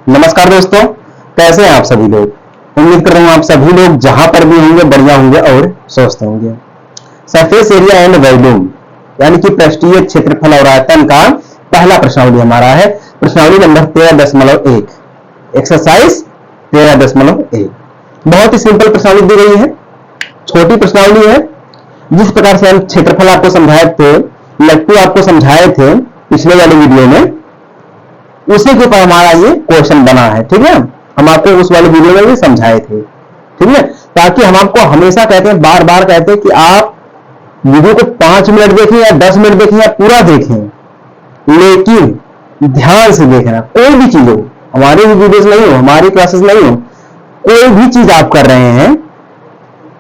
नमस्कार दोस्तों, कैसे हैं आप सभी लोग। उम्मीद कर रहा हूं आप सभी लोग जहां पर भी होंगे बढ़िया होंगे और स्वस्थ होंगे। सरफेस एरिया एंड वॉल्यूम यानी कि पृष्ठीय क्षेत्रफल और आयतन का पहला प्रश्नावली हमारा है प्रश्नावली नंबर 13.1, एक्सरसाइज 13.1। बहुत ही सिंपल प्रश्नावली दी गई है, छोटी प्रश्नावली है। जिस प्रकार से हम क्षेत्रफल आपको समझाए थे, लट्टू आपको समझाए थे पिछले वाले वीडियो में, उसी के ऊपर हमारा ये क्वेश्चन बना है। ठीक है, हम आपको उस वाले वीडियो में भी समझाए थे। ठीक है, ताकि हम आपको हमेशा कहते हैं, बार बार कहते हैं कि आप वीडियो को 5 मिनट देखें या 10 मिनट देखें या पूरा देखें, लेकिन ध्यान से देखना। कोई भी चीज हो, हमारी भी वीडियोस नहीं हो, हमारी क्लासेस नहीं हो, कोई भी चीज आप कर रहे हैं,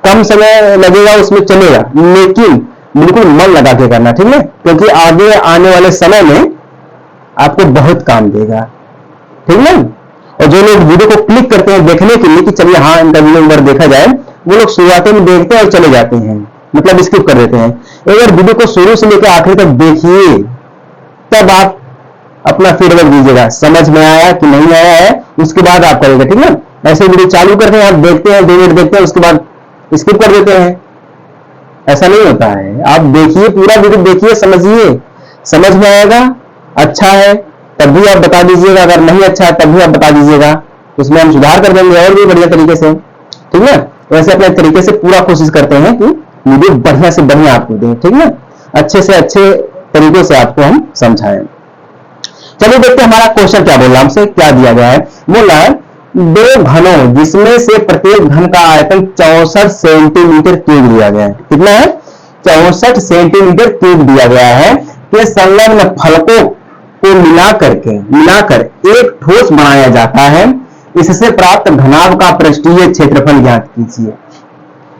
कम समय लगेगा उसमें चलेगा, लेकिन बिल्कुल मन लगा के करना। ठीक है, क्योंकि आगे आने वाले समय में आपको बहुत काम देगा। ठीक है, और जो लोग वीडियो को क्लिक करते हैं देखने के लिए कि चलिए हाँ इनका वीडियो एक बार देखा जाए, वो लोग शुरुआत में देखते हैं और चले जाते हैं, मतलब स्किप कर देते हैं। अगर वीडियो को शुरू से लेकर आखिर तक देखिए, तब आप अपना फीडबैक दीजिएगा, समझ में आया कि नहीं आया है, उसके बाद आप करेंगे। ठीक है, ऐसे वीडियो चालू करते हैं, आप देखते हैं 2 मिनट देखते हैं, उसके बाद स्किप कर देते हैं, ऐसा नहीं होता है। आप देखिए, पूरा वीडियो देखिए, समझिए, समझ में आएगा, अच्छा है तब भी आप बता दीजिएगा, अगर नहीं अच्छा है तब भी आप बता दीजिएगा, उसमें हम सुधार कर देंगे और भी बढ़िया तरीके से। ठीक है, वैसे अपने तरीके से पूरा कोशिश करते हैं कि वीडियो बढ़िया से बढ़िया आपको दें। ठीक है, अच्छे से अच्छे तरीके से आपको हम समझाएं। चलिए देखते हैं हमारा क्वेश्चन क्या बोल रहा है, हमसे क्या दिया गया है। बोल रहा है 2 घनों जिसमें से प्रत्येक घन का आयतन 64 सेंटीमीटर क्यूब दिया गया है। कितना है? 64 सेंटीमीटर क्यूब दिया गया है कि संलग्न फलकों को मिलाकर एक ठोस बनाया जाता है। इससे प्राप्त घनाभ का पृष्ठीय क्षेत्रफल ज्ञात कीजिए।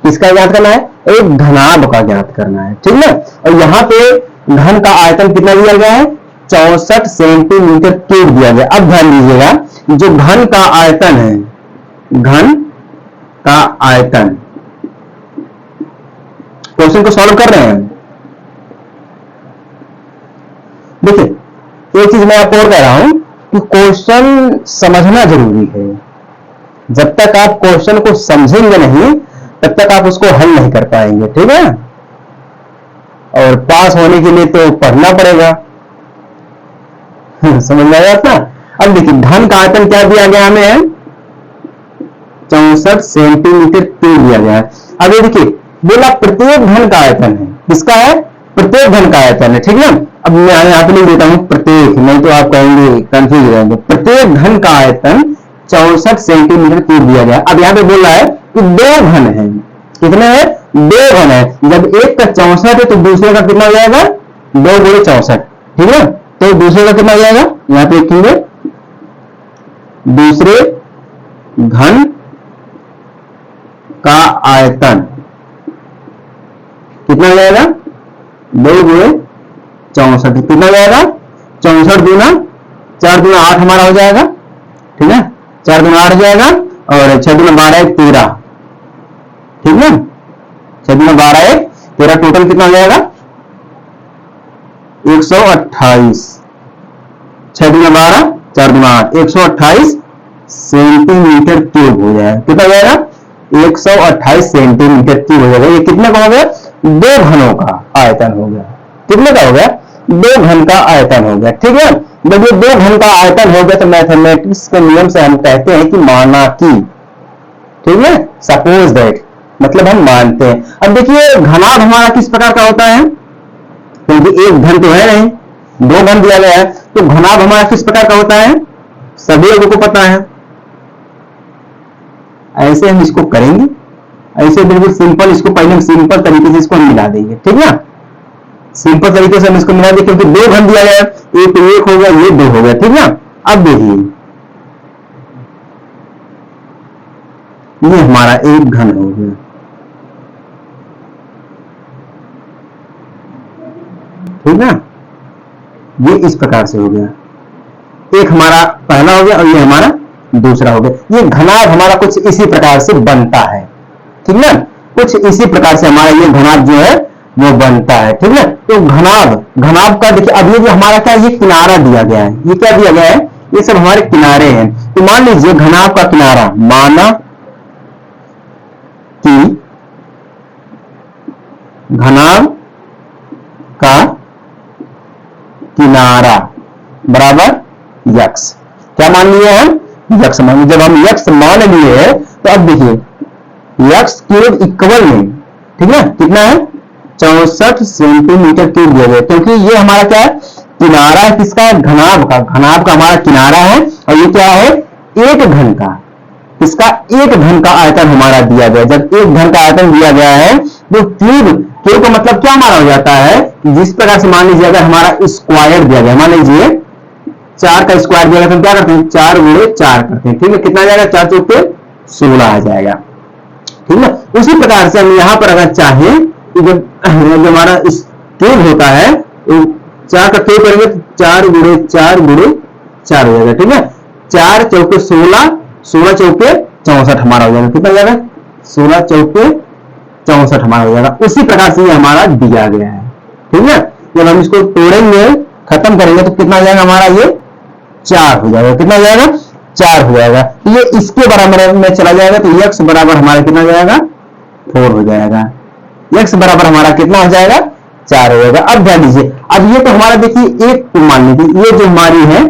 किसका ज्ञात करना है? एक घनाभ का ज्ञात करना है। ठीक है, और यहाँ पे घन का आयतन कितना दिया गया है? 64 सेंटीमीटर क्यूब दिया गया। अब ध्यान दीजिएगा, जो घन का आयतन है, घन का आयतन, क्वेश्चन को सॉल्व कर रहे हैं। देखिए, एक चीज मैं आपको और कह रहा हूं कि क्वेश्चन समझना जरूरी है। जब तक आप क्वेश्चन को समझेंगे नहीं, तब तक आप उसको हल नहीं कर पाएंगे। ठीक है, और पास होने के लिए तो पढ़ना पड़ेगा। समझ में आया ना? अब देखिए, घन का आयतन क्या दिया गया हमें? 64 सेंटीमीटर क्यूब दिया गया है। अब ये देखिए, बोला प्रत्येक घन का आयतन है। किसका है? प्रत्येक घन का आयतन है। ठीक है, अब मैं यहाँ पे लिख देता हूं प्रत्येक, नहीं तो आप कहेंगे कंफ्यूज हो जाएंगे। प्रत्येक घन का आयतन 64 सेंटीमीटर क्यूब दिया गया। अब यहाँ पे बोल रहा है कि 2 घन है। कितने हैं? 2 घन है। जब एक का 64 है तो दूसरे का कितना हो जाएगा? 2 गुणे 64। ठीक है, तो दूसरे का कितना हो जाएगा? यहाँ पे लिखेंगे दूसरे घन का आयतन कितना हो जाएगा? 2 गुणे 64। कितना हो जाएगा? 64 दूना 4 दूना 8 हमारा हो जाएगा। ठीक है, 4 दूना 8 हो जाएगा, और 6 दूना 12 1 13। ठीक है, 6 दूना 12 1 13, टोटल कितना हो जाएगा? 128। 6 दूना 12 4 दूना 8, 128 सेंटीमीटर क्यूब हो जाएगा। कितना हो जाएगा? 128 सेंटीमीटर क्यूब हो जाएगा। ये कितने का हो गया? 2 घनों का आयतन हो गया। कितने का हो गया? 2 घन का आयतन हो गया। ठीक है, जब ये 2 घन का आयतन हो गया तो मैथमेटिक्स के नियम से हम कहते हैं कि माना कि। ठीक है, सपोज दैट, मतलब हम मानते हैं। अब देखिए, घनाभ हमारा किस प्रकार का होता है? क्योंकि एक घन तो है नहीं, 2 घन दिया गया है, तो घनाभ हमारा किस प्रकार का होता है? सभी लोगों को पता है। ऐसे हम इसको करेंगे, ऐसे बिल्कुल सिंपल, इसको पहले हम सिंपल तरीके से इसको हम मिला देंगे। ठीक है, सिंपल तरीके से हम इसको मिला देंगे, क्योंकि 2 घन दिया गया, एक तो 1 हो गया, ये 2 हो गया। ठीक है, अब देखिए, ये हमारा एक घन हो गया। ठीक है, ये इस प्रकार से हो गया, एक हमारा पहला हो गया और ये हमारा दूसरा हो गया। ये घनाभ हमारा कुछ इसी प्रकार से बनता है। ठीक है, कुछ इसी प्रकार से हमारा ये घनाभ जो है वो बनता है। ठीक है, तो घनाभ का देखिए, अब ये जो हमारा क्या, ये किनारा दिया गया है, ये क्या दिया गया है? ये सब हमारे किनारे हैं। तो मान लीजिए घनाभ का किनारा, माना कि घनाभ का किनारा बराबर यक्स। क्या मान लिए हम? यक्स मान। जब हम यक्स मान लिए तो अब देखिए यक्स क्यूब इक्वल में, ठीक है, कितना है? 64 सेंटीमीटर क्यूब दिया गया, क्योंकि ये हमारा क्या है? किनारा है किसका? घनाभ का। घनाभ का हमारा किनारा है और ये क्या है? एक घन का। इसका एक घन का आयतन हमारा दिया गया। जब एक घन का आयतन दिया गया है तो क्यूब का मतलब क्या माना हो जाता है? जिस प्रकार से मान लीजिए अगर हमारा स्क्वायर दिया गया, मान लीजिए 4 का स्क्वायर दिया गया तो क्या करते हैं? 4 गुणे 4 करते हैं, ठीक है। कितना आ जाएगा? 4 चौक पे 16 आ जाएगा, ठीक है। उसी प्रकार से हम यहां पर अगर चाहें कि जब हमारा क्यूब होता है तो 4 का क्यूब करेंगे तो 4 गुणे 4 गुणे 4 हो जाएगा, ठीक है। 4 चौके 16, 16 चौके 64 हमारा हो जाएगा। कितना हो जाएगा? 16 चौके 64 हमारा हो जाएगा। उसी प्रकार से ये हमारा दिया गया है, ठीक है। जब हम इसको तोड़ेंगे, खत्म करेंगे तो कितना हो जाएगा हमारा? ये 4 हो जाएगा। कितना हो जाएगा? 4 हो जाएगा। ये इसके बराबर में चला जाएगा तो x बराबर हमारा कितना हो जाएगा? 4 हो जाएगा। x बराबर हमारा कितना हो जाएगा? 4 हो जाएगा। अब ध्यान दीजिए, अब ये तो हमारा देखिए एक मान लीजिए, ये जो हमारी है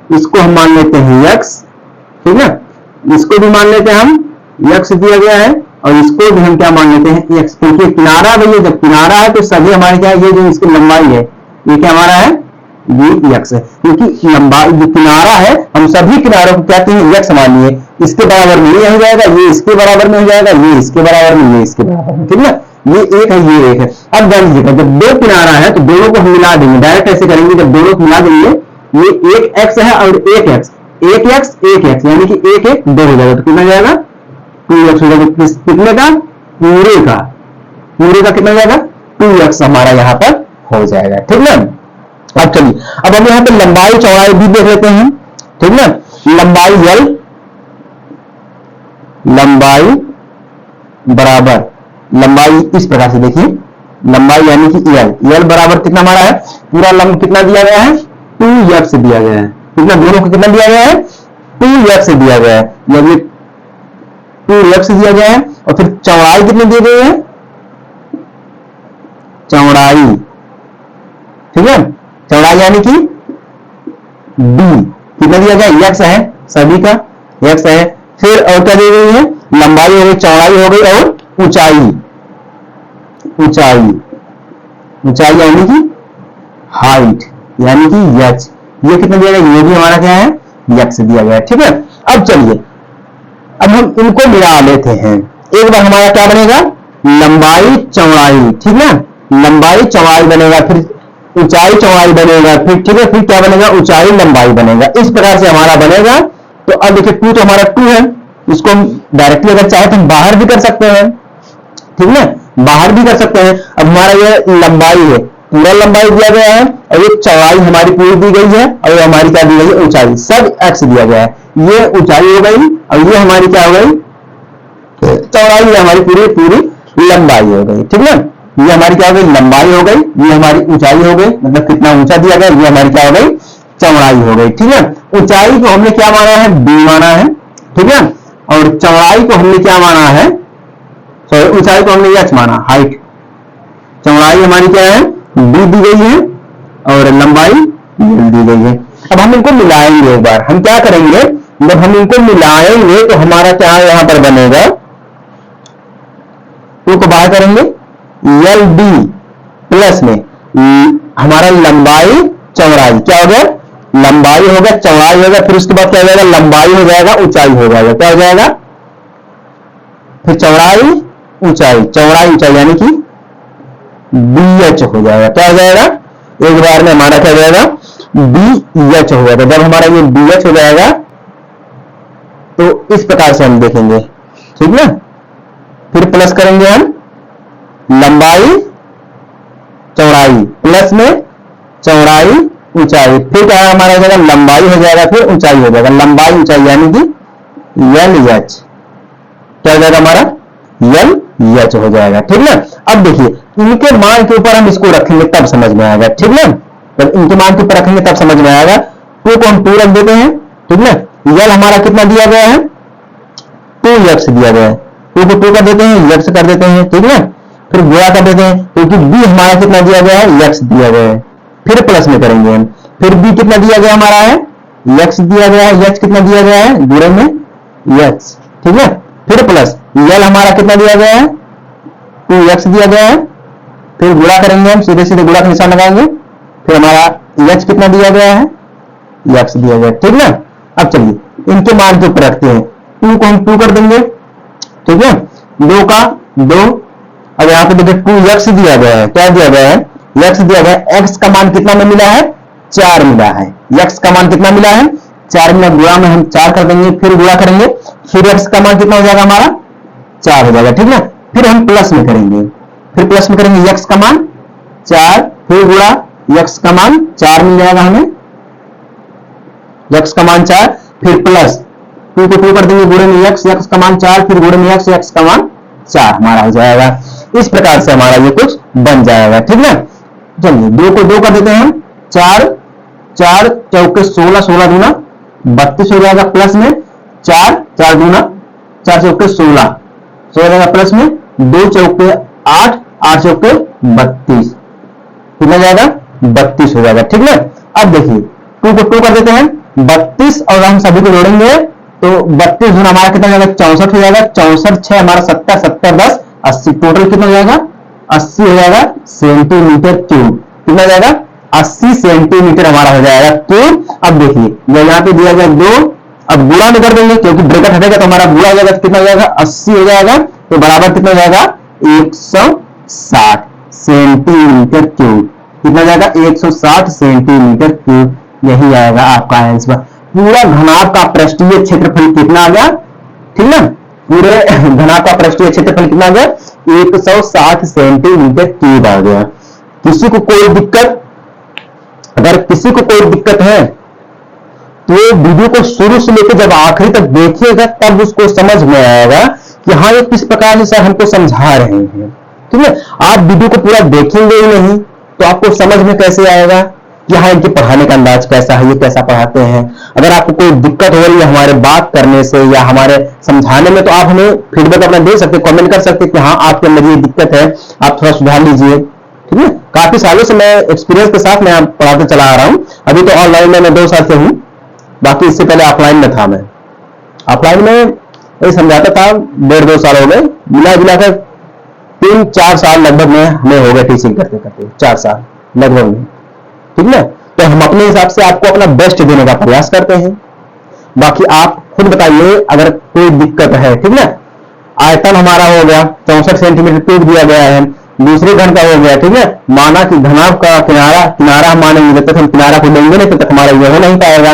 इसको हम मान लेते हैं x, ठीक है। इसको भी मान लेते हैं हम, x दिया गया है, और इसको भी हम क्या मान लेते हैं? x, क्योंकि किनारा भैया जब किनारा है तो सभी हमारे क्या है? ये जो इसकी लंबाई है ये क्या हमारा है? ये x है, क्योंकि लंबाई जो किनारा है हम सभी किनारों को कहते हैं x मान लिए। इसके बराबर में ये हो जाएगा, ये इसके बराबर में हो जाएगा, ये इसके बराबर में, ये इसके बराबर में, ठीक है। ये एक है, ये एक है। अब ध्यान दीजिएगा, जब दो किनारा है तो दोनों को हम मिला देंगे। डायरेक्ट ऐसे करेंगे, जब दोनों को मिला देंगे, ये एक x है और एक x, एक x एक x, यानी कि एक एक 2 हो जाएगा। तो कितना जाएगा? 2x हो जाएगा। कितने का? पूरे का। पूरे का कितना जाएगा? 2x हमारा यहां पर हो जाएगा, ठीक है। अब चलिए, अब हम यहां पे लंबाई चौड़ाई भी देख लेते हैं, ठीक है। लंबाई L, लंबाई बराबर, लंबाई इस प्रकार से देखिए, लंबाई यानी कि L बराबर कितना हमारा है? पूरा लंब कितना दिया गया है? 2x दिया गया है। कितना? दोनों को कितना दिया गया है? 2x दिया गया है, यानी 2x दिया गया है। और फिर चौड़ाई कितनी दी गई है? चौड़ाई, ठीक है। चौड़ाई यानी कि d कितना दिया गया? x है, सभी का x है। फिर और क्या दी गई है? लंबाई हो गई, चौड़ाई हो गई, और ऊंचाई, ऊंचाई, ऊंचाई यानी कि हाइट, यानी कि h। ये कितना दिया गया? ये भी हमारा क्या है? x दिया गया है, ठीक है। अब चलिए, अब हम इनको मिला लेते हैं। एक बार हमारा क्या बनेगा? लंबाई चौड़ाई, ठीक है। लंबाई चौड़ाई बनेगा, फिर ऊंचाई चौड़ाई बनेगा, फिर ठीक है, फिर क्या बनेगा? ऊंचाई लंबाई बनेगा। इस प्रकार से हमारा बनेगा। तो अब देखिए 2 तो हमारा 2 है, इसको हम डायरेक्टली अगर चाहे तो हम बाहर भी कर सकते हैं, ठीक है, बाहर भी कर सकते हैं। अब हमारा ये लंबाई है, पूरा लंबाई दिया गया है, और ये चौड़ाई हमारी पूरी दी गई है, और ये हमारी क्या दी गई है? ऊंचाई, सब x दिया गया है। ये ऊंचाई हो गई, और ये हमारी क्या हो गई? चौड़ाई, हमारी पूरी पूरी लंबाई हो गई, ठीक है। ये हमारी क्या हो गई? लंबाई हो गई, ये हमारी ऊंचाई हो गई, मतलब कितना ऊंचा दिया गया, ये हमारी क्या हो गई? चौड़ाई हो गई, ठीक है। ऊंचाई को हमने क्या माना है? b माना है, ठीक है। और चौड़ाई को हमने क्या माना है? सॉरी, ऊंचाई को हमने h माना, हाइट। चौड़ाई हमारी क्या है? b दी गई है, और लंबाई l दी गई है। अब हम इनको मिलाएंगे एक बार। हम क्या करेंगे? जब हम इनको मिलाएंगे तो हमारा क्या यहां पर बनेगा? 2 को बाहर करेंगे, एल डी प्लस में हमारा लंबाई चौड़ाई क्या हो गया? लंबाई हो गया, चौड़ाई हो गया, फिर उसके बाद क्या हो जाएगा? लंबाई हो जाएगा, ऊंचाई हो जाएगा। क्या हो जाएगा? फिर चौड़ाई ऊंचाई, चौड़ाई ऊंचाई, यानी कि BH हो जाएगा। क्या हो जाएगा? एक बार में हमारा क्या हो जाएगा? BH हो जाएगा। जब हमारा ये BH हो जाएगा तो इस प्रकार से हम देखेंगे, ठीक है। फिर प्लस करेंगे हम लंबाई चौड़ाई प्लस में चौड़ाई ऊंचाई, फिर क्या हमारा हो जाएगा? लंबाई हो जाएगा, फिर ऊंचाई हो जाएगा। लंबाई ऊंचाई यानी कि LH क्या हो जाएगा? हमारा LH हो जाएगा, ठीक है। अब देखिए इनके मान के ऊपर हम इसको रखेंगे तब समझ में आएगा, ठीक है। जब इनके मान के ऊपर रखेंगे तब समझ में आएगा। 2 को हम 2 रख देते हैं, ठीक है। यल हमारा कितना दिया गया है, 2x दिया गया है, 2 को 2 कर देते हैं, x कर देते हैं, ठीक है। फिर गुणा कर देते हैं, क्योंकि b हमारा कितना दिया गया है, x दिया गया है। फिर प्लस में करेंगे हम, फिर b कितना दिया गया हमारा है, x दिया गया है, h कितना दिया गया है, गुणे में x, ठीक है। फिर प्लस यल हमारा कितना दिया गया है, 2x दिया गया है। फिर गुणा करेंगे हम, सीधे सीधे गुणा का निशान लगाएंगे, फिर हमारा h कितना दिया गया है, x दिया गया है, ठीक ना। अब चलिए इनके मान के ऊपर रखते हैं, 2 को हम 2 कर देंगे, ठीक है, 2 का 2। अब यहाँ पे देखिए 2x दिया गया है, क्या दिया गया है, x दिया गया है। x का मान कितना में मिला है, 4 मिला है, x का मान कितना मिला है, 4 मिला। गुणा में हम 4 कर देंगे, फिर गुणा करेंगे, फिर x का मान कितना हो जाएगा हमारा, 4 हो जाएगा, ठीक है। फिर हम प्लस में करेंगे, फिर प्लस में करेंगे, x का मान 4, फिर गुणा, x का मान 4 मिल जाएगा हमें, x का मान 4, फिर प्लस 2 को 2 कर देंगे, गुणे में x का मान 4, फिर गुणे में x का मान 4 हमारा हो जाएगा। इस प्रकार से हमारा ये कुछ बन जाएगा, ठीक है। चलिए 2 को 2 कर देते हैं हम, 4 4 चौके 16, 16 दूना 32 हो जाएगा, प्लस में 4 4 दूना 4 चौके 16 हो जाएगा, प्लस में 2 चौके 8 8 चौके 32, कितना जाएगा, 32 हो जाएगा, ठीक है। अब देखिए 2 को 2 कर देते हैं, 32 और हम सभी को जोड़ेंगे तो 32 गुना हमारा कितना जाएगा, 64 हो जाएगा, 64 6 हमारा 70 70 10 80, टोटल कितना हो जाएगा, 80 हो जाएगा सेंटीमीटर क्यूब, कितना जाएगा, 80 सेंटीमीटर हमारा हो जाएगा क्यूब। अब देखिए जो यहाँ पे दिया गया 2, अब गुणा में कर देंगे क्योंकि ब्रैकेट हटेगा तो हमारा गुणा हो जाएगा, कितना हो जाएगा, 80 हो जाएगा, तो बराबर कितना हो जाएगा, 160 सेंटीमीटर क्यूब, कितना जाएगा, 160 सेंटीमीटर क्यूब। यही आएगा आपका आंसर। पूरा घनाभ का पृष्ठीय क्षेत्रफल कितना आ गया, ठीक ना, पूरे घनाभ का पृष्ठीय क्षेत्रफल कितना आ गया, 160 सेंटीमीटर क्यूब आ गया। किसी को कोई दिक्कत, अगर किसी को कोई दिक्कत है तो वीडियो को शुरू से लेकर जब आखिरी तक देखिएगा तब उसको समझ में आएगा कि हाँ ये किस प्रकार से सर हमको समझा रहे हैं, ठीक है। आप वीडियो को पूरा देखेंगे ही नहीं तो आपको समझ में कैसे आएगा कि हाँ इनके पढ़ाने का अंदाज कैसा है, ये कैसा पढ़ाते हैं। अगर आपको कोई दिक्कत हो रही है हमारे बात करने से या हमारे समझाने में तो आप हमें फीडबैक अपना दे सकते, कमेंट कर सकते कि हाँ आपके अंदर ये दिक्कत है, आप थोड़ा सुधार लीजिए, ठीक है। काफी सालों से मैं एक्सपीरियंस के साथ मैं पढ़ाते चला आ रहा हूं। अभी तो ऑनलाइन में मैं 2 साल से हूं, बाकी इससे पहले ऑफलाइन में था। मैं ऑफलाइन में ये समझाता था, 1.5-2 साल हो गए, मिला जुलाकर 3-4 साल लगभग में हमें हो गए टीचिंग करते करते, 4 साल लगभग में, ठीक है। तो हम अपने हिसाब से आपको अपना बेस्ट देने का प्रयास करते हैं। बाकी आप खुद बताइए अगर कोई दिक्कत है, ठीक है। आयतन हमारा हो गया 64 सेंटीमीटर क्यूब दिया गया है, दूसरे घन का हो गया, ठीक है। माना कि घनाभ का किनारा हम मानेंगे, जब तक हम किनारा को लेंगे नहीं तब तक हमारा यह हो नहीं पाएगा।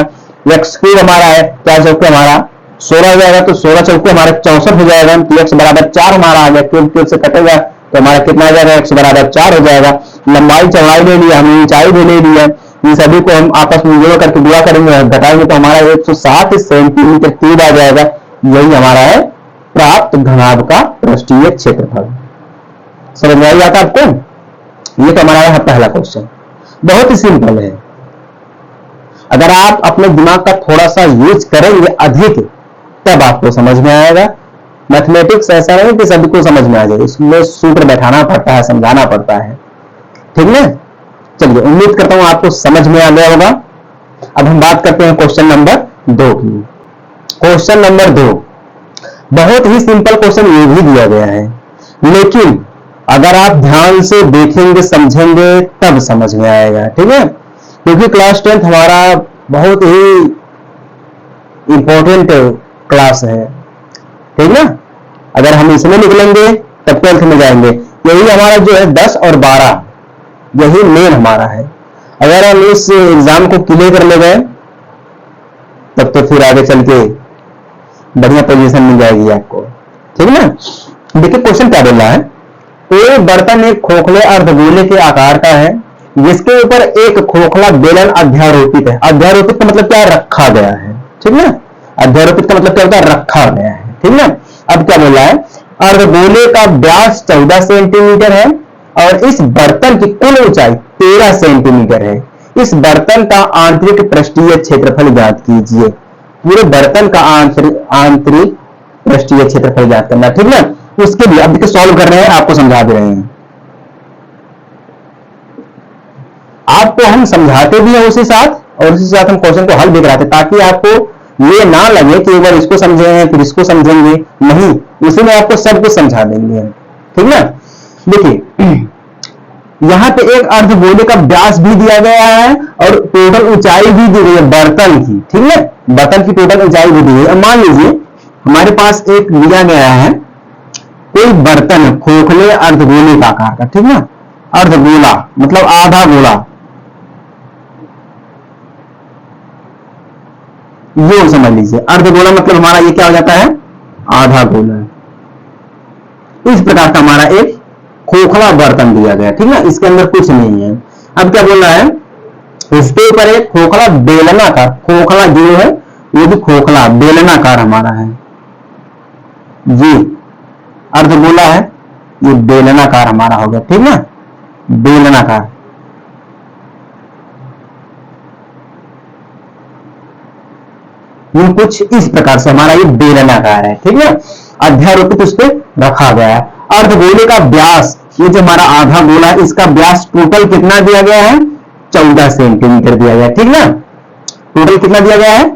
एक्स क्यूब हमारा है, 4 चौके हमारा 16 हो जाएगा, तो 16 चौके हमारे 64 हो जाएगा, तो एक्स बराबर 4 हमारा आ गया, क्यूब क्यूब से कटेगा तो हमारा कितना आ जाएगा, एक्स बराबर 4 हो जाएगा। लंबाई चौड़ाई ले लिया हमने, ऊंचाई भी ले लिया, इन सभी को हम आपस में जोड़ करके गुणा करेंगे, घटाएंगे तो हमारा 160 सेंटीमीटर क्यूब आ जाएगा। यही हमारा है प्राप्त घनाभ का पृष्ठीय क्षेत्रफल। समझ में आई बात आपको? ये तो हमारा है पहला क्वेश्चन, बहुत ही सिंपल है। अगर आप अपने दिमाग का थोड़ा सा यूज करेंगे अधिक तब आपको समझ में आएगा। मैथमेटिक्स ऐसा नहीं कि सभी को समझ में आ जाए, इसमें सूत्र बैठाना पड़ता है, समझाना पड़ता है, ठीक है। चलिए उम्मीद करता हूं आपको समझ में आ गया होगा। अब हम बात करते हैं क्वेश्चन नंबर 2 की। क्वेश्चन नंबर 2 बहुत ही सिंपल क्वेश्चन ये भी दिया गया है, लेकिन अगर आप ध्यान से देखेंगे समझेंगे तब समझ में आएगा, ठीक है। क्योंकि क्लास 10 हमारा बहुत ही इंपॉर्टेंट क्लास है, ठीक ना। अगर हम इसमें निकलेंगे तब 12th में जाएंगे। यही हमारा जो है 10 और 12 यही मेन हमारा है। अगर हम इस एग्जाम को क्लियर कर ले गए तब तो फिर आगे चल के बढ़िया पोजीशन मिल जाएगी आपको, ठीक ना। देखिए क्वेश्चन क्या बोल रहा है, कोई बर्तन एक खोखले अर्धगोले के आकार का है जिसके ऊपर एक खोखला बेलन अध्यारोपित है। अध्यारोपित का मतलब क्या, रखा गया है, ठीक ना। अध्यारोपित का मतलब क्या होता है, रखा गया है, ठीक ना। अब क्या बोल रहा है, अर्धगोले का व्यास 14 सेंटीमीटर है और इस बर्तन की कुल ऊंचाई 13 सेंटीमीटर है। इस बर्तन का आंतरिक पृष्ठीय क्षेत्रफल ज्ञात कीजिए। पूरे बर्तन का आंतरिक पृष्ठीय क्षेत्रफल ज्ञात करना, ठीक ना। उसके लिए अब देखिए सॉल्व कर रहे हैं, आपको समझा दे रहे हैं। आपको हम समझाते भी हैं उसी साथ और उसी साथ हम क्वेश्चन को हल भी कराते, ताकि आपको ये ना लगे कि एक बार इसको समझे हैं फिर इसको समझेंगे, नहीं, उसी में आपको सब कुछ समझा देंगे, ठीक ना। देखिए यहां पे एक अर्धगोले का व्यास भी दिया गया है और टोटल ऊंचाई भी दी गई है बर्तन की, ठीक है, बर्तन की टोटल ऊंचाई भी दी गई है। मान लीजिए हमारे पास एक दिया गया है कोई बर्तन खोखले अर्धगोले का आकार का, ठीक ना, अर्धगोला मतलब आधा गोला, ये समझ लीजिए अर्धगोला मतलब हमारा ये क्या हो जाता है, आधा गोला। इस प्रकार का हमारा एक खोखला बर्तन दिया गया, ठीक ना, इसके अंदर कुछ नहीं है। अब क्या बोल रहा है, इसके ऊपर एक खोखला बेलनाकार, खोखला जो है वो भी खोखला बेलनाकार हमारा है, ये अर्धगोला है, ये बेलनाकार हमारा हो गया, ठीक ना, बेलनाकार। ये कुछ इस प्रकार से हमारा ये बेलनाकार है, ठीक ना, अध्यारोपित उस पर रखा गया है। अर्धगोले का व्यास, ये जो हमारा आधा गोला है इसका व्यास टोटल कितना दिया गया है, 14 सेंटीमीटर दिया गया है, ठीक ना, टोटल कितना दिया गया है,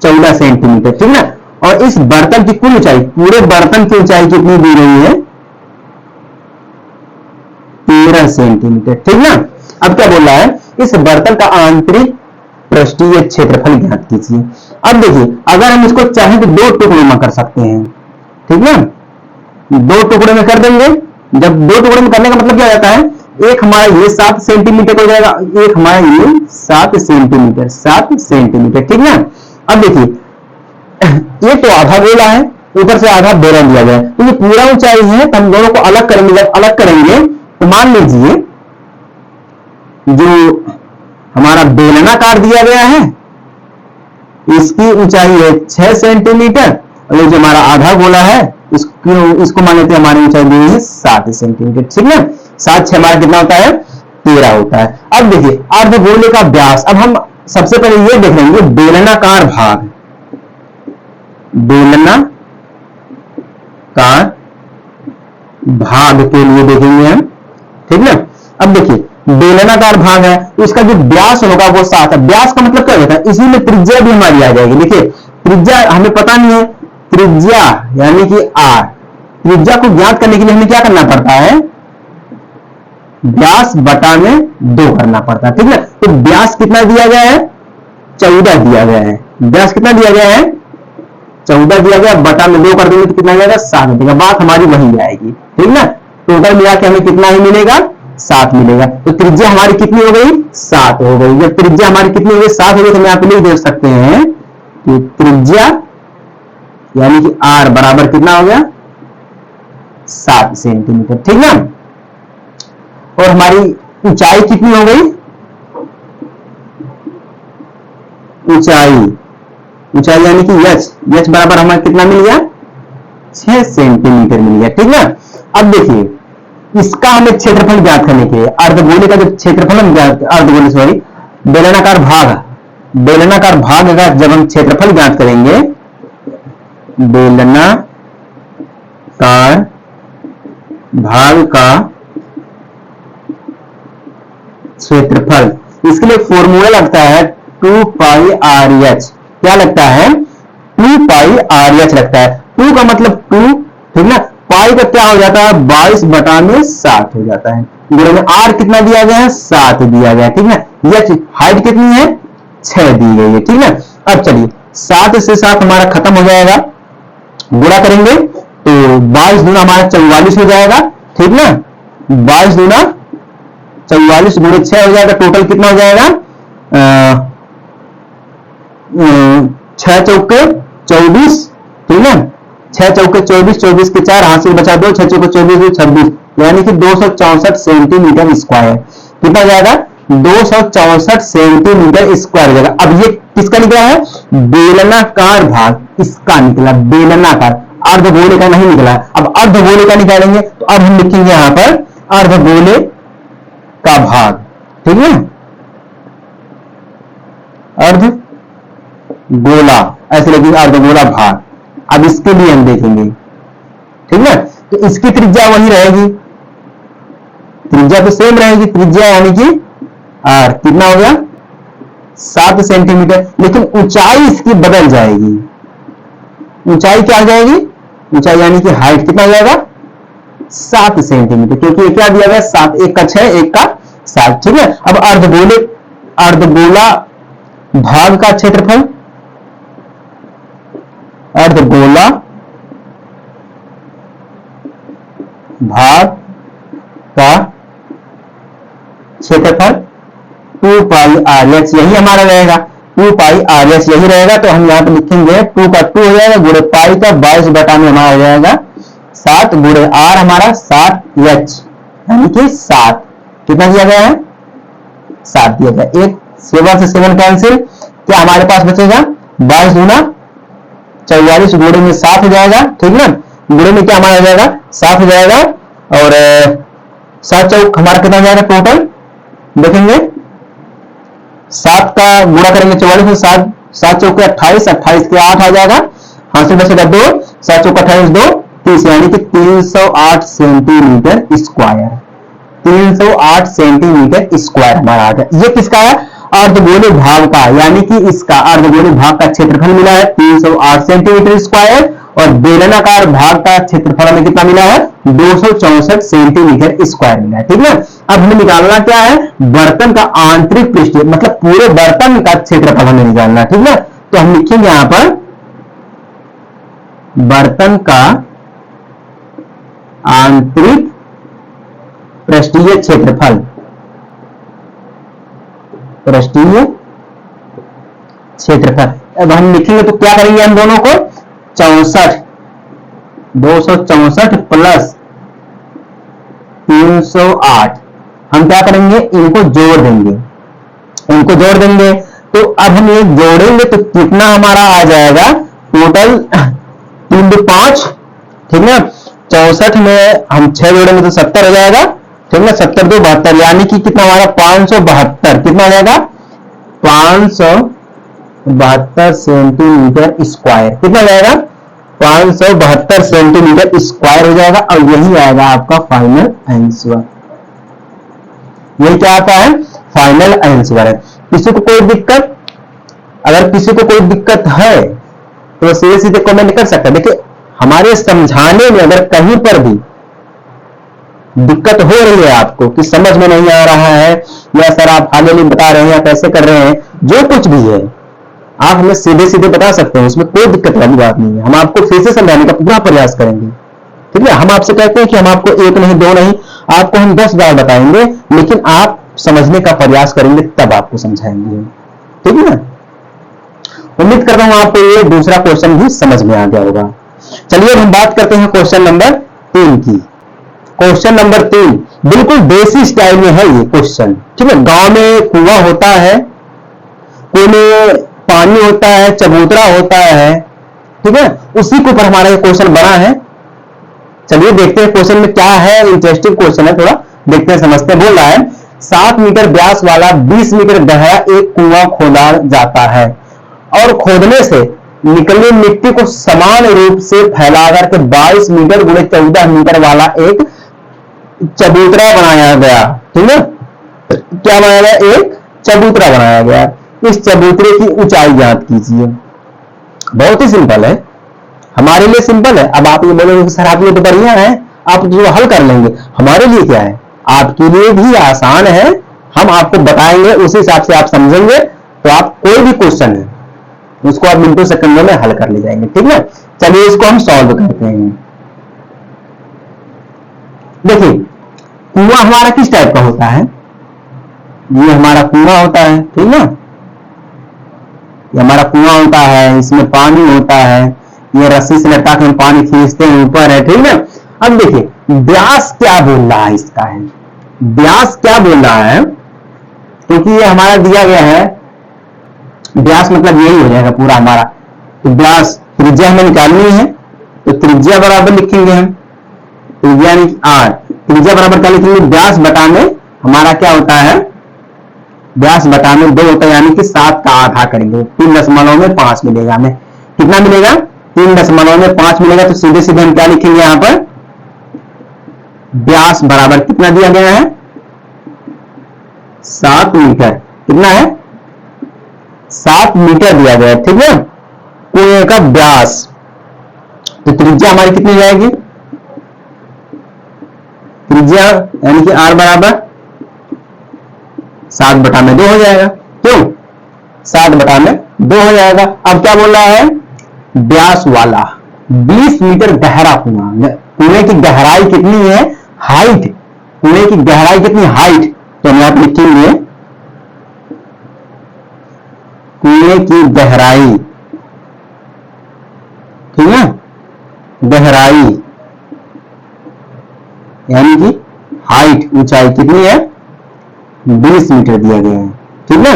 14 सेंटीमीटर, ठीक ना। और इस बर्तन की कुल ऊंचाई, पूरे बर्तन की ऊंचाई कितनी दी गई है, 13 सेंटीमीटर, ठीक ना। अब क्या बोल रहा है, इस बर्तन का आंतरिक पृष्ठीय क्षेत्रफल ज्ञात कीजिए। अब देखिए अगर हम इसको चाहें तो दो टुकड़ों में कर सकते हैं, ठीक ना, दो टुकड़े में कर देंगे। जब दो टुकड़े में करने का मतलब क्या हो जाता है, एक हमारा ये 7 सेंटीमीटर हो जाएगा, एक हमारा ये 7 सेंटीमीटर, 7 सेंटीमीटर, ठीक ना। अब देखिए ये तो आधा गोला है, ऊपर से आधा बेलन दिया गया है, तो ये पूरा ऊंचाई है, तो हम दोनों को अलग करेंगे। जब अलग करेंगे तो मान लीजिए जो हमारा बेलनाकार दिया गया है इसकी ऊंचाई है 6 सेंटीमीटर और ये जो हमारा आधा गोला है इसको मान लेते हैं हमारी ऊंचाई दी है 7 सेंटीमीटर, ठीक है। 7 6 हमारा कितना होता है, 13 होता है। अब देखिए अर्धगोले का व्यास, अब हम सबसे पहले ये देख लेंगे बेलनाकार भाग, बेलनाकार भाग के लिए देखेंगे हम, ठीक ना। अब देखिए बेलनाकार भाग है तो इसका जो व्यास होगा वो 7 है। व्यास का मतलब क्या होता है, इसी में त्रिज्या भी हमारी आ जाएगी। देखिए त्रिज्या हमें पता नहीं है, त्रिज्या यानी कि r, त्रिज्या को ज्ञात करने के लिए हमें क्या करना पड़ता है, व्यास बटा में 2 करना पड़ता है, ठीक है। तो व्यास कितना दिया गया है, 14 दिया गया है, व्यास कितना दिया गया है, 14 दिया गया, बटा में 2 कर देंगे तो कितना जाएगा, 7 देगा। बात हमारी वही आएगी, ठीक ना। टोटल मिला के हमें कितना ही मिलेगा, 7 मिलेगा। तो त्रिज्या हमारी कितनी हो गई, 7 हो गई। जब त्रिज्या हमारी कितनी हो गई, 7 हो गई, तो हम यहाँ पे लिख दे सकते हैं कि त्रिज्या यानी कि r बराबर कितना हो गया, 7 सेंटीमीटर, ठीक ना। और हमारी ऊंचाई कितनी हो गई, ऊंचाई यानी कि h बराबर हमारा कितना मिल गया, 6 सेंटीमीटर मिल गया, ठीक ना। अब देखिए इसका हमें क्षेत्रफल ज्ञात करने के लिए अर्धगोले का जो क्षेत्रफल हम अर्धगोले सॉरी बेलनाकार भाग का जब हम क्षेत्रफल ज्ञात करेंगे, बेलनाकार भाग का क्षेत्रफल, इसके लिए फॉर्मूला लगता है 2 पाई RH, क्या लगता है, 2 पाई RH लगता है। 2 का मतलब 2, ठीक ना, पाई का क्या हो जाता है, 22 बटा में 7 हो जाता है। R कितना दिया गया है, 7 दिया गया है, ठीक ना। यह हाइट कितनी है, 6 दी गई है, ठीक ना। अब चलिए 7 से 7 हमारा खत्म हो जाएगा, गुणा करेंगे तो 22 दूना हमारा 44 हो जाएगा, ठीक ना। 22 दूना 44 गुणे 6 हो जाएगा, टोटल कितना हो जाएगा, 6 चौके 24, ठीक ना, 6 चौके 24, 24 के 4 हाथ से बचा 2, 6 चौके 24 26, यानी कि 264 सेंटीमीटर स्क्वायर, कितना जाएगा, 264 सेंटीमीटर स्क्वायर जाएगा। अब ये किसका निकला है, बेलनाकार भाग, इसका निकला बेलनाकार, अर्धगोले का नहीं निकला। अब अर्धगोले का निकालेंगे तो अब हम लिखेंगे यहां पर अर्धगोले का भाग, ठीक है, अर्ध गोला, ऐसे लिखेंगे अर्धगोला भाग। अब इसके लिए हम देखेंगे, ठीक है। तो इसकी त्रिज्या वही रहेगी, त्रिज्या तो सेम रहेगी, त्रिज्या यानी कि आर कितना हो गया 7 सेंटीमीटर, लेकिन ऊंचाई इसकी बदल जाएगी। ऊंचाई क्या आ जाएगी, ऊंचाई यानी कि हाइट कितना हो जाएगा 7 सेंटीमीटर, क्योंकि ये क्या दिया गया 7, एक का 6 एक का 7, ठीक है। अब अर्धगोला भाग का क्षेत्रफल, अर्धगोला भाग का क्षेत्रफल 2 पाई आर एच, यही हमारा रहेगा 2 पाई आर एच यही रहेगा। तो हम यहां पर लिखेंगे 2 का 2 हो जाएगा, गुणे पाई का 22 बटा में हमारा हो जाएगा 7, गुणे आर हमारा 7 एच यानी कि 7, कितना दिया गया है 7 दिया गया। एक 7 से 7 कैंसिल, क्या हमारे पास बचेगा 22 गुना 44, गुणे में 7 हो जाएगा, ठीक ना। गुणे में क्या हमारा हो जाएगा 7 हो जाएगा, और 7 चौक हमारा कितना हो जाएगा टोटल देखेंगे, 7 का गुणा करेंगे 44 में, 7 चौक 28, 28 के 8 आ जाएगा, हासिल बचेगा 2, 7 चौक 28 2 30 यानी कि 308 सेंटीमीटर स्क्वायर, 308 सेंटीमीटर स्क्वायर हमारा आ गया। ये किसका है अर्धगोले भाग का, यानी कि इसका अर्धगोले भाग का क्षेत्रफल मिला है 308 सेंटीमीटर स्क्वायर, और बेलनाकार भाग का क्षेत्रफल हमें कितना मिला है 264 सेंटीमीटर स्क्वायर मिला है, ठीक है। अब हमें निकालना क्या है बर्तन का आंतरिक पृष्ठ, मतलब पूरे बर्तन का क्षेत्रफल हमें निकालना है, ठीक है। तो हम लिखेंगे यहां पर बर्तन का आंतरिक पृष्ठीय क्षेत्रफल, पृष्ठीय क्षेत्रफल। अब हम लिखेंगे तो क्या करेंगे हम दोनों को 264 प्लस 308, हम क्या करेंगे इनको जोड़ देंगे, इनको जोड़ देंगे। तो अब हम ये जोड़ेंगे तो कितना हमारा आ जाएगा टोटल 3 2 5, ठीक है। 64 में हम 6 जोड़ेंगे तो 70 हो जाएगा, ठीक है। 70 2 72 यानी कि कितना हमारा 572, कितना आ जाएगा 572 सेंटीमीटर स्क्वायर, कितना जाएगा 572 सेंटीमीटर स्क्वायर हो जाएगा, और यही आएगा आपका फाइनल आंसर। यही क्या आता है फाइनल आंसर है। किसी को कोई दिक्कत, अगर किसी को कोई दिक्कत है तो सीधे सीधे कमेंट कर सकता है। देखिए हमारे समझाने में अगर कहीं पर भी दिक्कत हो रही है आपको कि समझ में नहीं आ रहा है, या सर आप आगे नहीं बता रहे हैं या कैसे कर रहे हैं, जो कुछ भी है आप हमें सीधे सीधे बता सकते हैं, उसमें कोई दिक्कत वाली बात नहीं है। हम आपको फिर से समझाने का पूरा प्रयास करेंगे, ठीक है। हम आपसे कहते हैं कि हम आपको 1 नहीं 2 नहीं, आपको हम 10 बार बताएंगे, लेकिन आप समझने का प्रयास करेंगे तब आपको समझाएंगे, ठीक है ना। उम्मीद करता हूं आपको ये दूसरा क्वेश्चन भी समझ में आ गया होगा। चलिए हम बात करते हैं क्वेश्चन नंबर 3 की। क्वेश्चन नंबर 3 बिल्कुल देसी स्टाइल में है ये क्वेश्चन, ठीक है। गांव में कुआं होता है, कुएं में पानी होता है, चबूतरा होता है, ठीक है, उसी के ऊपर हमारा ये क्वेश्चन बना है। चलिए देखते हैं क्वेश्चन में क्या है, इंटरेस्टिंग क्वेश्चन है, थोड़ा देखते हैं समझते हैं। बोल रहा है 7 मीटर व्यास वाला 20 मीटर गहरा एक कुआं खोदा जाता है, और खोदने से निकली मिट्टी को समान रूप से फैलाकर के 22 मीटर गुणे 14 मीटर वाला एक चबूतरा बनाया गया, ठीक है। क्या बनाया गया, एक चबूतरा बनाया गया। इस चबूतरे की ऊंचाई ज्ञात कीजिए। बहुत ही सिंपल है, हमारे लिए सिंपल है। अब आप ये बोलोगे सर आप ये तो बढ़िया है, आप जो हल कर लेंगे, हमारे लिए क्या है, आपके लिए भी आसान है। हम आपको बताएंगे, उसी हिसाब से आप समझेंगे, तो आप कोई भी क्वेश्चन है उसको आप मिनटों सेकंडों में हल कर ले जाएंगे, ठीक है। चलिए इसको हम सॉल्व करते हैं। देखिए कुआं हमारा किस टाइप का होता है, ये हमारा कुआं होता है, ठीक है। ये हमारा कुआं होता है, इसमें पानी होता है, ये रस्सी से लटका के हम पानी खींचते हैं, ऊपर है, ठीक है। अब देखिए व्यास क्या बोल रहा है, इसका है व्यास क्या बोल रहा है, क्योंकि ये हमारा दिया गया है व्यास, मतलब यही हो जाएगा पूरा हमारा। तो व्यास त्रिज्या हमें निकालनी है, तो त्रिज्या बराबर लिखेंगे हम, त्रिज्या यानी 8, त्रिज्या बराबर क्या लिखेंगे व्यास बटा में हमारा क्या होता है व्यास बटा में 2 होता है, यानी कि 7 का आधा करेंगे, 3.5 मिलेगा हमें। कितना मिलेगा? 3.5 मिलेगा। तो सीधे सीधे हम क्या लिखेंगे यहां पर? व्यास बराबर कितना दिया गया है? 7 मीटर। कितना है? 7 मीटर दिया गया है, ठीक है। कुएं का व्यास, तो त्रिज्या हमारी कितनी जाएगी? त्रिज्या यानी कि r बराबर 7/2 हो जाएगा। क्यों? 7/2 हो जाएगा। अब क्या बोल रहा है? व्यास वाला 20 मीटर गहरा कुआं। कुएं की गहराई कितनी है? हाइट। कुएं की गहराई कितनी? हाइट। तो हम यहां पर लिखेंगे कुएं की गहराई, ठीक है, गहराई यानी कि हाइट, ऊंचाई कितनी है? 20 मीटर दिया गया है, ठीक है,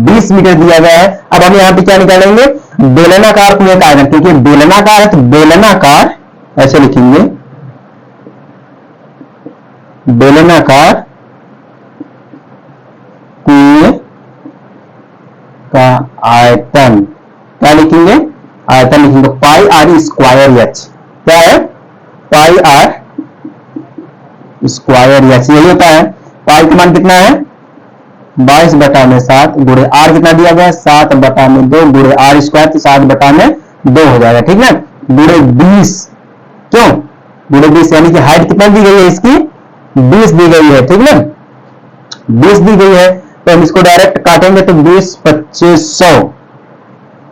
20 मीटर दिया गया है। अब हम यहां पे क्या निकालेंगे? बेलनाकार कुएं का आयतन, क्योंकि बेलनाकार है तो बेलनाकार ऐसे लिखेंगे, बेलनाकार कुएं का आयतन। क्या लिखेंगे? आयतन लिखेंगे पाई आर स्क्वायर एच। क्या है? पाई आर स्क्वायर एच, यही होता है। पाई का मान कितना है? 22/7 गुणे आर कितना दिया गया है? 7/2 गुणे आर स्क्वायर, तो 7/2 हो जाएगा, ठीक है, गुणे 20। क्यों गुणे 20? यानी कि हाइट कितना दी गई है इसकी? 20 दी गई है, ठीक है, 20 दी गई है। तो हम इसको डायरेक्ट काटेंगे तो 20 25 100,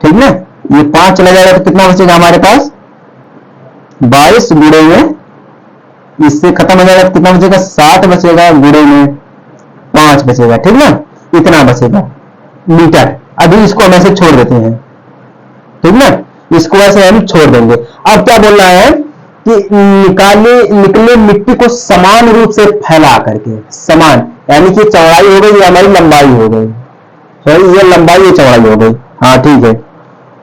ठीक है। ये 5 चला जाएगा तो कितना बचेगा हमारे पास? 22 गुणे में, इससे खत्म हो जाएगा तो कितना बचेगा? 60 बचेगा, गुणे में 5 बचेगा, ठीक है, इतना बचेगा मीटर। अभी इसको हम ऐसे छोड़ देते हैं, ठीक है, इसको ऐसे हम छोड़ देंगे। अब क्या बोल रहा है कि निकले मिट्टी को समान रूप से फैला करके, समान यानी कि चौड़ाई हो गई या हमारी लंबाई हो गई, सॉरी ये लंबाई ये चौड़ाई हो गई, हाँ ठीक है,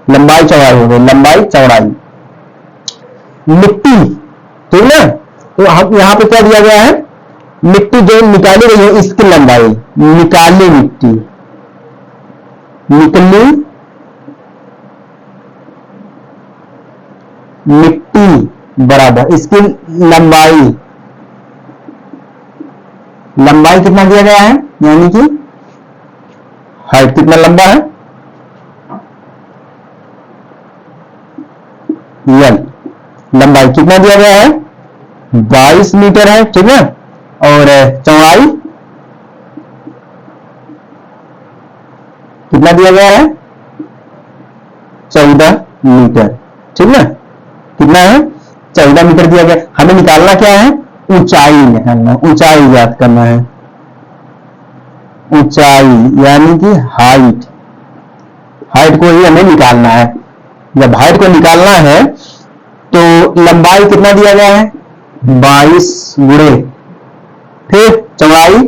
लंबाई चौड़ाई हो गई, लंबाई चौड़ाई मिट्टी, ठीक है। तो हम यहां पे क्या दिया गया है? मिट्टी जो निकाली गई है इसकी लंबाई, निकाली मिट्टी, निकली मिट्टी बराबर इसकी लंबाई, लंबाई कितना दिया गया है? यानी कि हाइट कितना लंबा है? यल, लंबाई कितना दिया गया है? 22 मीटर है, ठीक है, और चौड़ाई कितना दिया गया है? 14 मीटर, ठीक है, कितना है? 14 मीटर दिया गया। हमें निकालना क्या है? ऊंचाई निकालना, ऊंचाई ज्ञात करना है, ऊंचाई यानी कि हाइट, हाइट को ही हमें निकालना है। जब हाइट को निकालना है तो लंबाई कितना दिया गया है? 22 गुणे, फिर चौड़ाई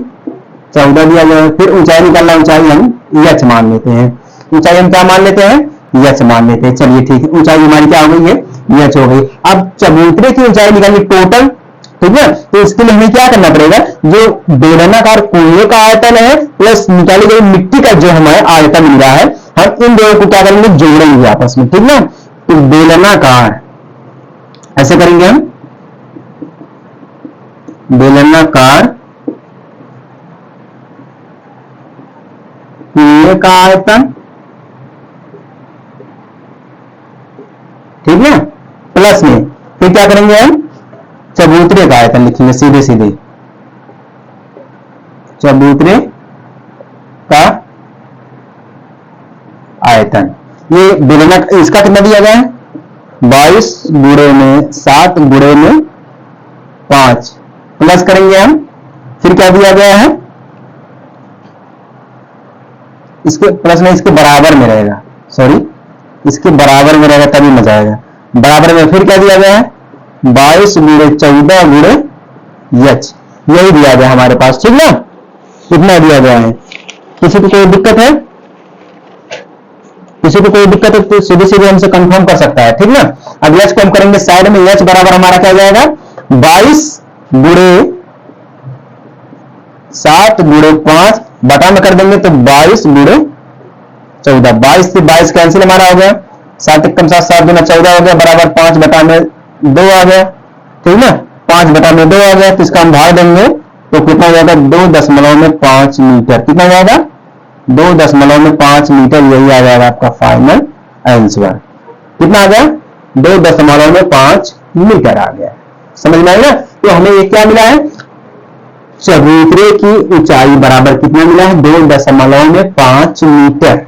14 दिया गया है, फिर ऊंचाई निकालना, ऊंचाई हम यच मान लेते हैं, ऊंचाई हम क्या मान लेते हैं? यच मान लेते हैं। चलिए ठीक है, ऊंचाई हमारी क्या हो गई है? यच हो गई। अब चबूतरे की ऊंचाई निकालनी टोटल, ठीक है, तो इसके लिए हमें क्या करना पड़ेगा? जो बेलनाकार कुएं का आयतन है प्लस निकाली गई मिट्टी का जो हमें आयतन मिल रहा है, हम इन दोनों को क्या करेंगे? जोड़ेंगे आपस में, ठीक है। तो बेलनाकार ऐसे करेंगे हम, बेलनाकार कुएं का आयतन, ठीक है, प्लस में फिर क्या करेंगे हम? चबूतरे का आयतन लिखेंगे, सीधे सीधे चबूतरे का आयतन। ये बेलनाकार, इसका कितना दिया गया है? 22 गुणे में 7 गुणे में 5, प्लस करेंगे हम, फिर क्या दिया गया है? इसके प्लस में इसके बराबर में रहेगा, सॉरी इसके बराबर में रहेगा तभी मजा आएगा। बराबर में फिर क्या दिया गया है? 22 गुणे 14 गुणे यच, यही दिया गया हमारे पास, ठीक ना, इतना दिया गया है। किसी को कोई दिक्कत है? किसी को कोई दिक्कत है तो सीधे सीधे हमसे कंफर्म कर सकता है, ठीक ना। अब यच को हम करेंगे साइड में, यच बराबर हमारा क्या जाएगा? 22 गुणे 7 गुणे 5 बटा में कर देंगे तो 22 गुणे 14, 22 से 22 कैंसिल हमारा हो गया, 7 कम 7, 7 गुना 14 हो गया, बराबर 5 बटा में 2 आ गया, ठीक ना, 5 बटा में 2 आ गया। तो इसका हम भाग देंगे तो कितना हो जाएगा, 2.5 मीटर। कितना हो जाएगा, 2.5 मीटर। यही आ जाएगा आपका फाइनल आंसर। कितना आ गया, 2.5 मीटर आ गया। समझ में आएगा। तो हमें ये क्या मिला है, चबूतरे की ऊंचाई बराबर कितना मिला है, 2.5 मीटर।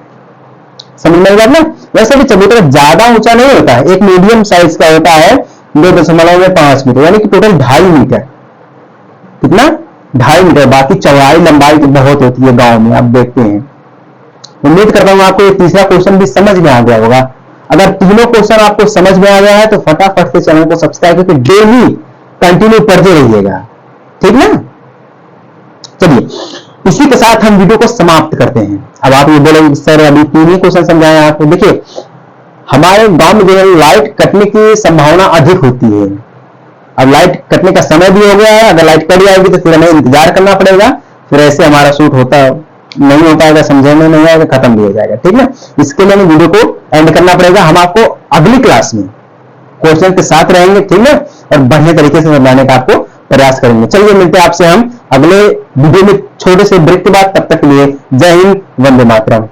समझ में आएगा ना। वैसे भी चबूतरा ज्यादा ऊंचा नहीं होता है, एक मीडियम साइज का होता है, 2.5 मीटर, यानी कि टोटल 2.5 मीटर। कितना, 2.5 मीटर। बाकी चौड़ाई लंबाई तो बहुत होती है गांव में, आप देखते हैं। उम्मीद करता हूं आपको ये तीसरा क्वेश्चन भी समझ में आ गया होगा। अगर तीनों क्वेश्चन आपको समझ में आ गया है तो फटाफट से चैनल को सब्सक्राइब करके डेली कंटिन्यू करते रहिएगा, ठीक ना। चलिए, इसी के साथ हम वीडियो को समाप्त करते हैं। अब आप ये बोलेंगे सर अभी 3 ही क्वेश्चन समझाए आपको। देखिए, हमारे गांव में जो है लाइट कटने की संभावना अधिक होती है। अब लाइट कटने का समय भी हो गया है, अगर लाइट कट जाएगी तो फिर हमें इंतजार करना पड़ेगा, फिर ऐसे हमारा शूट होता नहीं हो पाएगा, समझे में नहीं आएगा, खत्म भी हो जाएगा, ठीक ना। इसके लिए हमें वीडियो को एंड करना पड़ेगा। हम आपको अगली क्लास में क्वेश्चन के साथ रहेंगे, ठीक है, और बढ़िया तरीके से समझाने का आपको प्रयास करेंगे। चलिए, मिलते हैं आपसे हम अगले वीडियो में छोटे से ब्रेक के बाद। तब तक के लिए जय हिंद, वंदे मातरम।